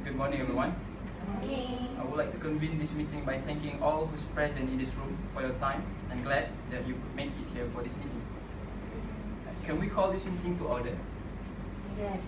Good morning, everyone. Okay. I would like to convene this meeting by thanking all who's present in this room for your time and glad that you could make it here for this meeting. Can we call this meeting to order? Yes.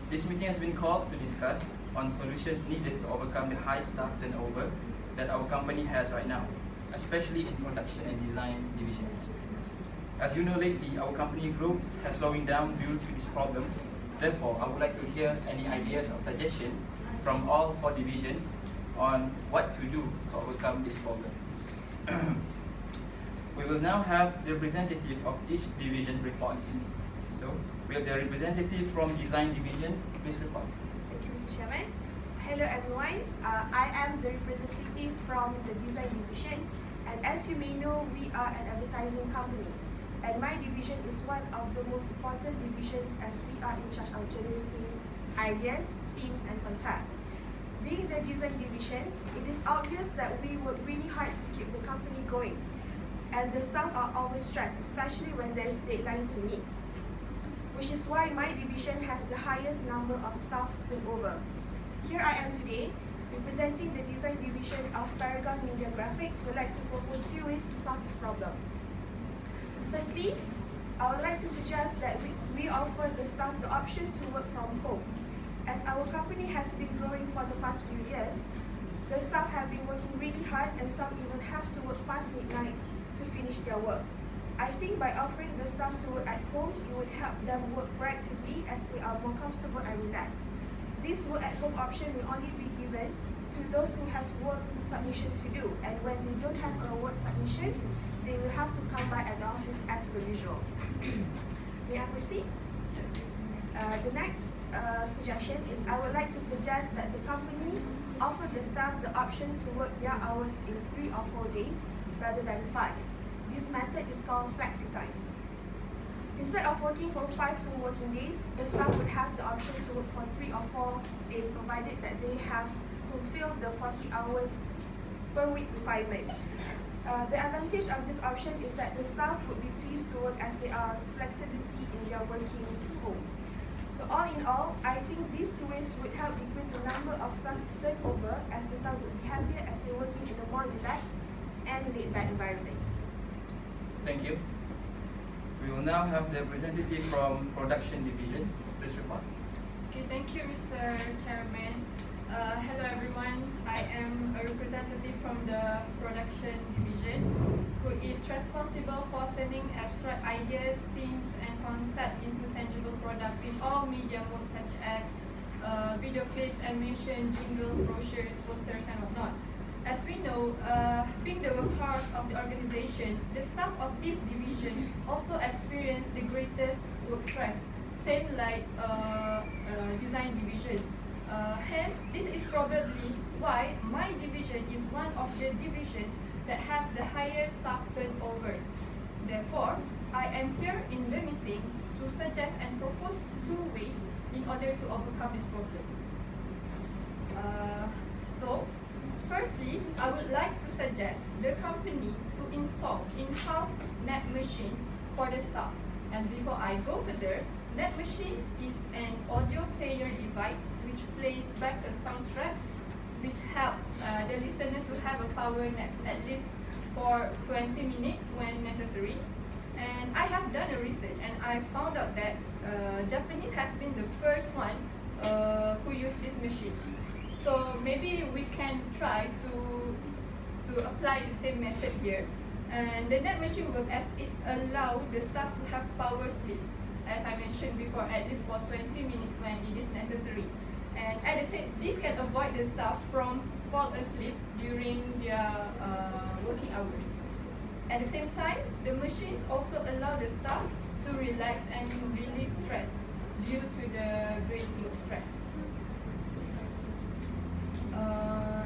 This meeting has been called to discuss on solutions needed to overcome the high staff turnover that our company has right now, especially in production and design divisions. As you know, lately our company growth has slowing down due to this problem. Therefore, I would like to hear any ideas or suggestions from all 4 divisions on what to do to overcome this problem. We will now have the representative of each division report. So, will the representative from design division please report? Thank you, Mr. Chairman. Hello, everyone. I am the representative from the design division, and as you may know, we are an advertising company. And my division is one of the most important divisions as we are in charge of generating ideas, themes, and concepts. Being the design division, it is obvious that we work really hard to keep the company going. And the staff are always stressed, especially when there is deadline to meet. Which is why my division has the highest number of staff turnover. Here I am today, representing the design division of Paragon Media Graphics, would like to propose few ways to solve this problem. Firstly, I would like to suggest that we offer the staff the option to work from home. As our company has been growing for the past few years, the staff have been working really hard and some even have to work past midnight to finish their work. I think by offering the staff to work at home, it would help them work proactively as they are more comfortable and relaxed. This work at home option will only be given to those who has work submission to do, and when they don't have a work submission, they will have to come by at the office as per usual. May I proceed? The next suggestion is I would like to suggest that the company offer the staff the option to work their hours in 3 or 4 days rather than 5. This method is called flexi time. Instead of working for 5 full working days, the staff would have the option to work for 3 or 4 days provided that they have fulfilled the 40 hours per week requirement. The advantage of this option is that the staff would be pleased to work as they are flexibility in their working home. So all in all, I think these 2 ways would help decrease the number of staff turnover as the staff would be happier as they are working in a more relaxed and laid-back environment. Thank you. We will now have the representative from production division. Please report. Okay, thank you, Mr. Chairman. Hello, everyone. I am a representative from the production division who is responsible for turning abstract ideas, themes, and concepts into tangible products in all media modes such as video clips, animation, jingles, brochures, posters, and whatnot. As we know, being the workhorse of the organization, the staff of this division also experience the greatest work stress, same like design division. Hence, this is probably why my division is one of the divisions that has the highest staff turnover. Therefore, I am here in the meeting to suggest and propose 2 ways in order to overcome this problem. Firstly, I would like to suggest the company to install in-house net machines for the staff. And before I go further, net machines is an audio player device which plays back a soundtrack which helps the listener to have a power nap at least for 20 minutes when necessary. And I have done a research and I found out that Japanese has been the first one who used this machine. So maybe we can try to apply the same method here. And the net machine works as it allows the staff to have power sleep, as I mentioned before, at least for 20 minutes when it is necessary. And at the same, this can avoid the staff from fall asleep during their working hours. At the same time, the machines also allow the staff to relax and release stress due to the great work stress.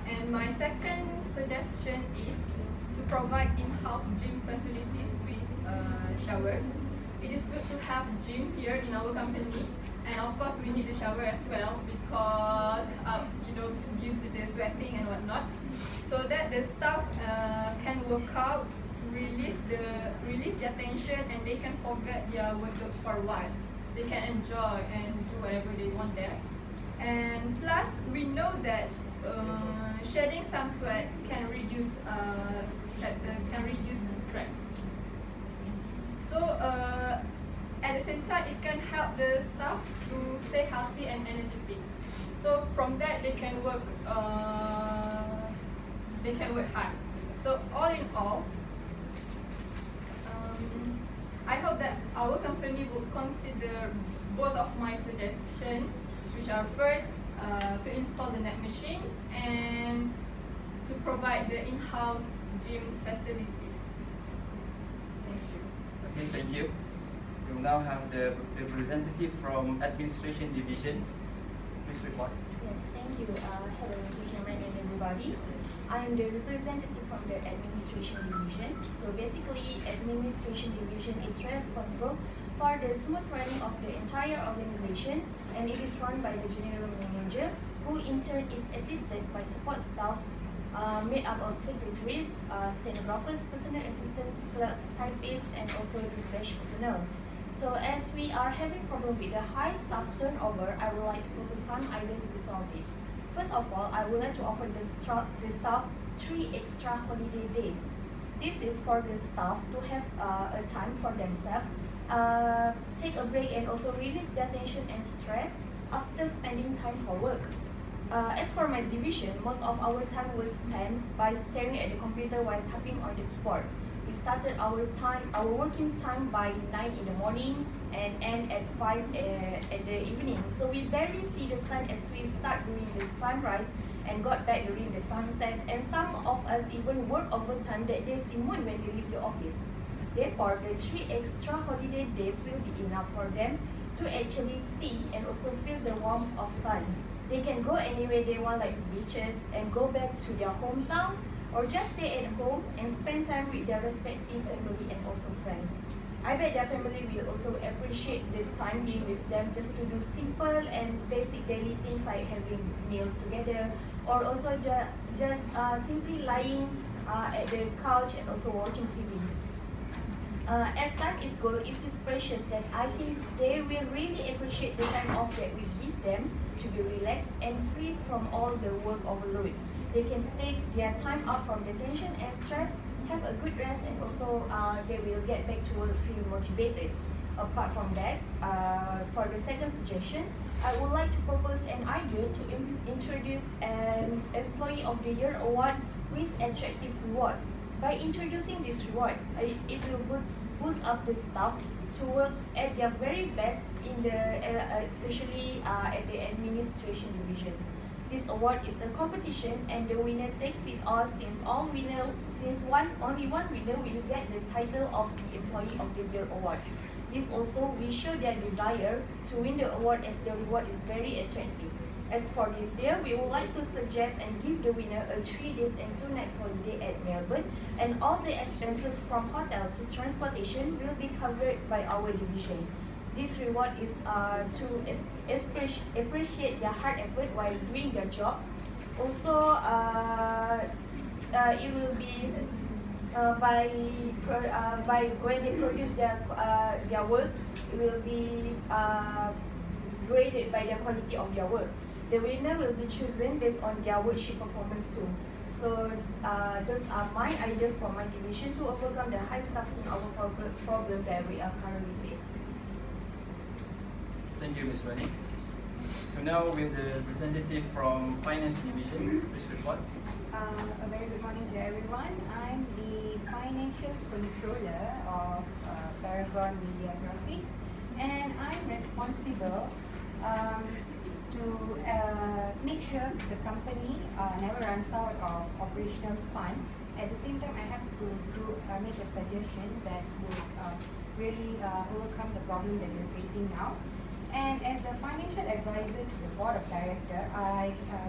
And my second suggestion is to provide in-house gym facility with showers. It is good to have gym here in our company, and of course we need a shower as well because due to the sweating and whatnot, so that the staff can work out, release their tension, and they can forget their workloads for a while. They can enjoy and do whatever they want there. And plus, we know that shedding some sweat can reduce stress. So at the same time, it can help the staff to stay healthy and energetic. So from that, they can work hard. So all in all, I hope that our company will consider both of my suggestions, which are first to install the net machines and to provide the in-house gym facilities. Thank you. Okay, thank you. We will now have the representative from Administration Division. Please report. Yes, thank you. Hello, Mr. Chairman and everybody. I am the representative from the Administration Division. So basically, Administration Division is responsible for the smooth running of the entire organization, and it is run by the General Manager, who in turn is assisted by support staff made up of secretaries, stenographers, personal assistants, clerks, typists, and also dispatch personnel. So as we are having problem with the high staff turnover, I would like to propose some ideas to solve it. First of all, I would like to offer the staff 3 extra holiday days. This is for the staff to have a time for themselves, take a break, and also release their tension and stress after spending time for work. As for my division, most of our time was spent by staring at the computer while typing on the keyboard. We started our working time by 9 in the morning and end at 5 at the evening. So we barely see the sun as we start during the sunrise and got back during the sunset. And some of us even work overtime that day when they leave the office. Therefore, the 3 extra holiday days will be enough for them to actually see and also feel the warmth of sun. They can go anywhere they want, like beaches, and go back to their hometown, or just stay at home and spend time with their respective family and also friends. I bet their family will also appreciate the time being with them, just to do simple and basic daily things like having meals together, or also just simply lying at the couch and also watching TV. As time is gold, it is precious, that I think they will really appreciate the time off that we give them to be relaxed and free from all the work overload. They can take their time out from the tension and stress, have a good rest, and also they will get back to work feeling motivated. Apart from that, for the second suggestion, I would like to propose an idea to introduce an Employee of the Year award with attractive reward. By introducing this reward, it will boost up the staff to work at their very best in the especially at the administration division. This award is a competition, and the winner takes it all. Only one winner will get the title of the Employee of the Year award. This also will show their desire to win the award, as the reward is very attractive. As for this year, we would like to suggest and give the winner a 3 days and 2 nights holiday at Melbourne, and all the expenses from hotel to transportation will be covered by our division. This reward is to appreciate their hard effort while doing their job. Also, it will be by when they produce their work, it will be graded by the quality of their work. The winner will be chosen based on their worksheet performance too. So those are my ideas for my division to overcome the high staff turnover problem that we are currently facing. Thank you, Ms. Wani. So now with the representative from Finance Division, please report. A very good morning to everyone. I'm the Financial Controller of Paragon Media Graphics, and I'm responsible to make sure the company never runs out of operational fund. At the same time, I have to make a suggestion that would really overcome the problem that we're facing now. And as a financial advisor to the board of directors,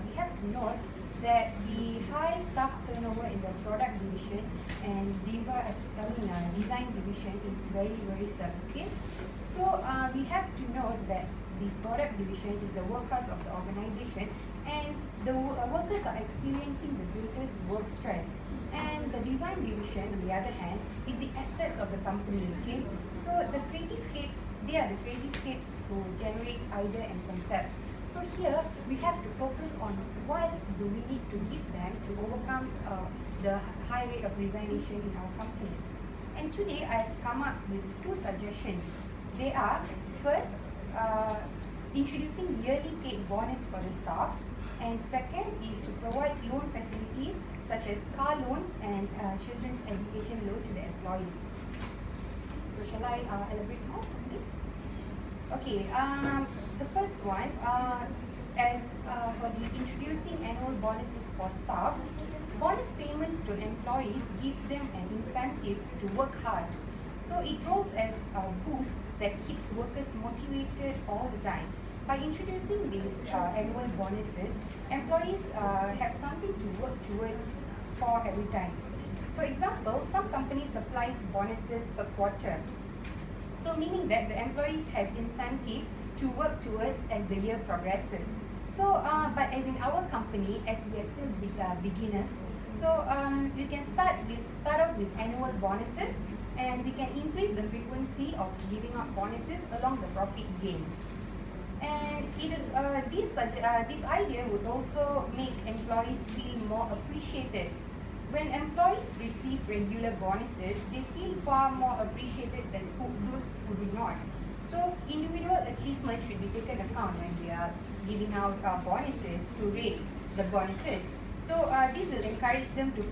we have to note that the high staff turnover in the product division and design division is very, very significant. So we have to note that this product division is the workhorse of the organization, and the workers are experiencing the greatest work stress. And the design division, on the other hand, is the assets of the company. Okay, so the creative heads, they are the creative heads who generates idea and concepts. So here we have to focus on what do we need to give them to overcome the high rate of resignation in our company. And today I've come up with 2 suggestions. They are, first, introducing yearly paid bonus for the staffs, and second is to provide loan facilities such as car loans and children's education loan to the employees. So shall I elaborate more on this? Okay, the first one, as for the introducing annual bonuses for staffs, bonus payments to employees gives them an incentive to work hard. So it rolls as a boost that keeps workers motivated all the time. By introducing these annual bonuses, employees have something to work towards for every time. For example, some companies supply bonuses per quarter. So meaning that the employees has incentive to work towards as the year progresses. So, but as in our company, as we are still beginners, so we can start off with annual bonuses, and we can increase the frequency of giving out bonuses along the profit gain. And it is this idea would also make employees feel more appreciated. When employees receive regular bonuses, they feel far more appreciated than those who do not. So individual achievement should be taken account when we are giving out bonuses to rate the bonuses. So this will encourage them to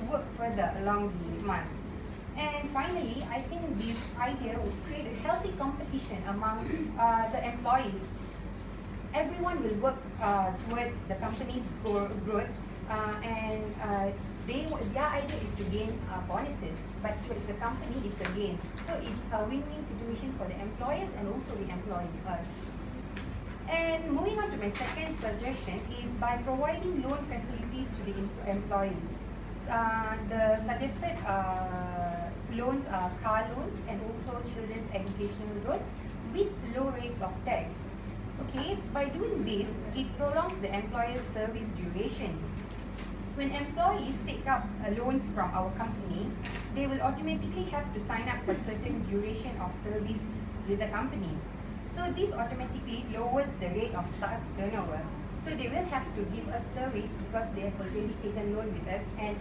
work further along the month. And finally, I think this idea would create a healthy competition among the employees. Everyone will work towards the company's growth, and their idea is to gain bonuses, but towards the company it's a gain. So it's a win-win situation for the employers and also the employers. And moving on to my second suggestion is by providing loan facilities to the employees. The suggested loans are car loans and also children's educational loans with low rates of tax. Okay, by doing this, it prolongs the employer's service duration. When employees take up loans from our company, they will automatically have to sign up for certain duration of service with the company. So this automatically lowers the rate of staff turnover. So they will have to give us service because they have already taken loan with us, and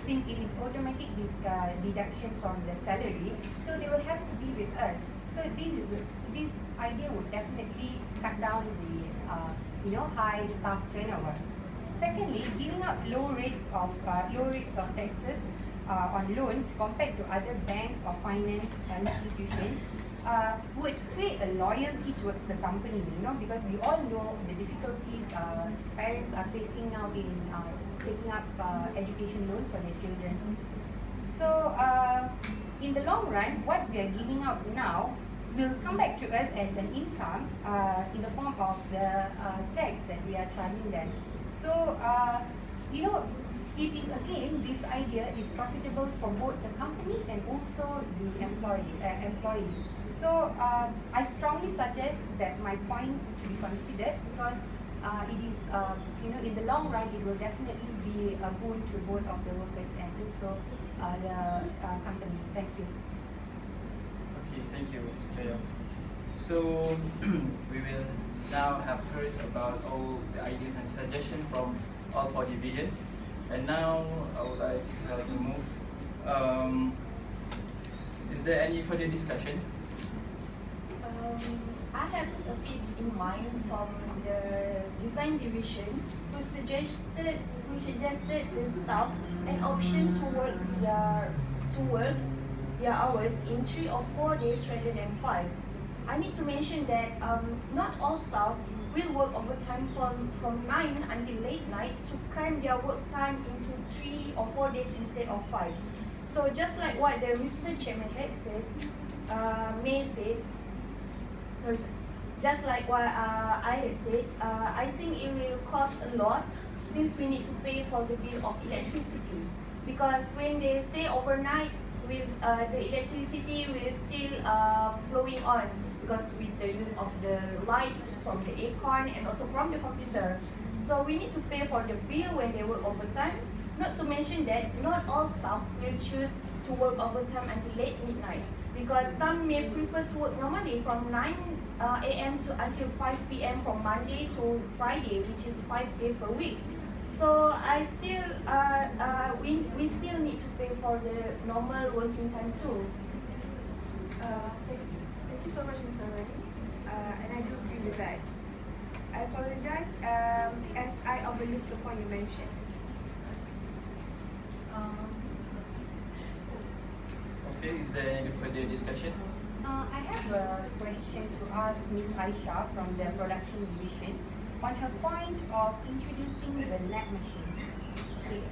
since it is automatic deduction from the salary, so they will have to be with us. So this idea would definitely cut down the high staff turnover. Secondly, giving out low rates of taxes on loans compared to other banks or finance institutions would create a loyalty towards the company, because we all know the difficulties parents are facing now in taking up education loans for their children. So in the long run, what we are giving out now will come back to us as an income in the form of the tax that we are charging them. So it is again, this idea is profitable for both the company and also the employees. So I strongly suggest that my points to be considered, because it is in the long run it will definitely be a boon to both of the workers and also the company. Thank you. Okay, thank you, Mr. Jaya. So we will now have heard about all the ideas and suggestions from all 4 divisions, and now I would like to move. Is there any further discussion? I have a piece in mind from the design division who suggested the staff an option to work their hours in 3 or 4 days rather than 5. I need to mention that not all staff will work overtime from 9 until late night to cram their work time into 3 or 4 days instead of 5. So just like what the Mr. Chairman had said, May said, just like what I had said, I think it will cost a lot since we need to pay for the bill of electricity. Because when they stay overnight, with the electricity will still flowing on, because with the use of the lights from the aircon and also from the computer. So we need to pay for the bill when they work overtime. Not to mention that not all staff will choose to work overtime until late midnight, because some may prefer to work normally from 9 a.m. to until 5 p.m. from Monday to Friday, which is 5 days per week. So I still, we still need to pay for the normal working time too. Thank you so much, Ms. Narwani. And I do agree with that. I apologize as I overlooked the point you mentioned. Okay, is there any further discussion? I have a question to ask Ms. Aisha from the production division on her point of introducing the net machine. Okay,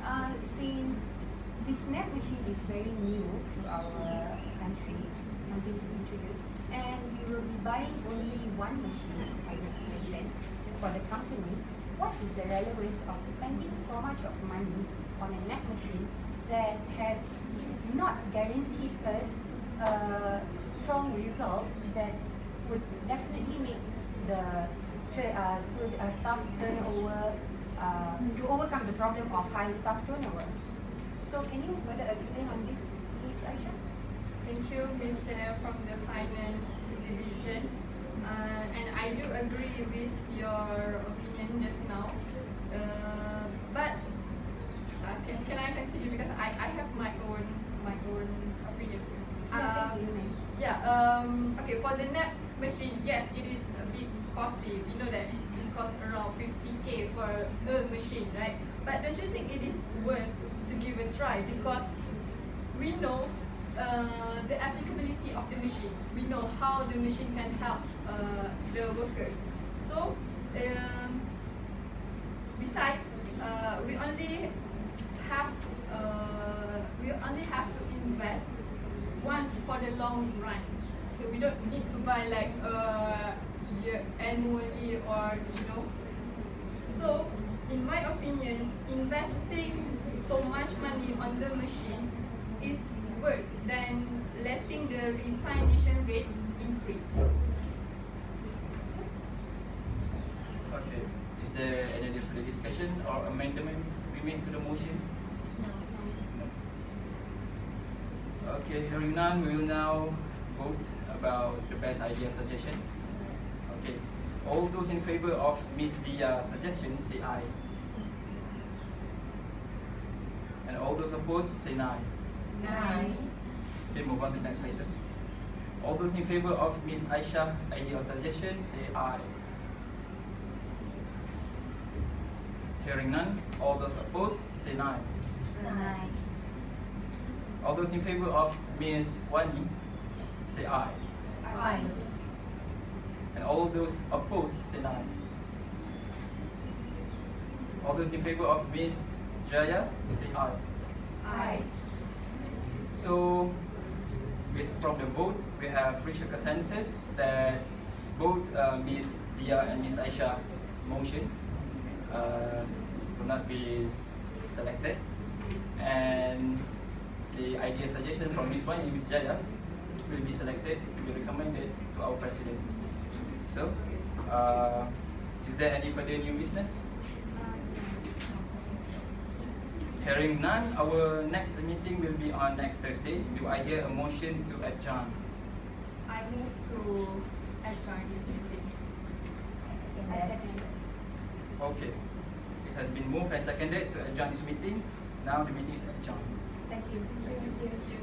since this net machine is very new to our country, something to introduce, and we will be buying only one machine, I understand, for the company, what is the relevance of spending so much of money on a net machine that has not guaranteed us a strong result that would definitely make the staff's turnover, to overcome the problem of high staff turnover? So can you further explain on this, Ms. Aisha? Thank you, Mr. from the Finance Division. And I do agree with your opinion just now. But can I continue, because I have my own opinion. Okay, for the net machine, yes, it is a bit costly. We know that it costs around 50K for a machine, right? But don't you think it is worth to give a try, because we know the applicability of the machine. We know how the machine can help the workers. So besides, we only have to invest once for the long run. So we don't need to buy like annually, or So in my opinion, investing so much money on the machine is worse than letting the resignation rate increase. Okay, is there any further discussion or amendment remain to the motions? Okay, hearing none, we will now vote about the best idea suggestion. Okay, all those in favor of Ms. Dia's suggestion say aye. And all those opposed say nay. Aye. Okay, move on to the next item. All those in favor of Ms. Aisha's idea or suggestion say aye. Hearing none, all those opposed say nay. Aye. All those in favor of Ms. Wani say aye. Aye. And all those opposed say nay. All those in favor of Ms. Jaya say aye. Aye. So, based from the vote, we have reached a consensus that both Ms. Dia and Ms. Aisha motion will not be selected, and the idea suggestion from Ms. Wani and Ms. Jaya will be selected to be recommended to our president. So, is there any further new business? Hearing none, our next meeting will be on next Thursday. Do I hear a motion to adjourn? I move to adjourn this meeting. I second. Okay. It has been moved and seconded to adjourn this meeting. Now the meeting is adjourned. Thank you. Thank you.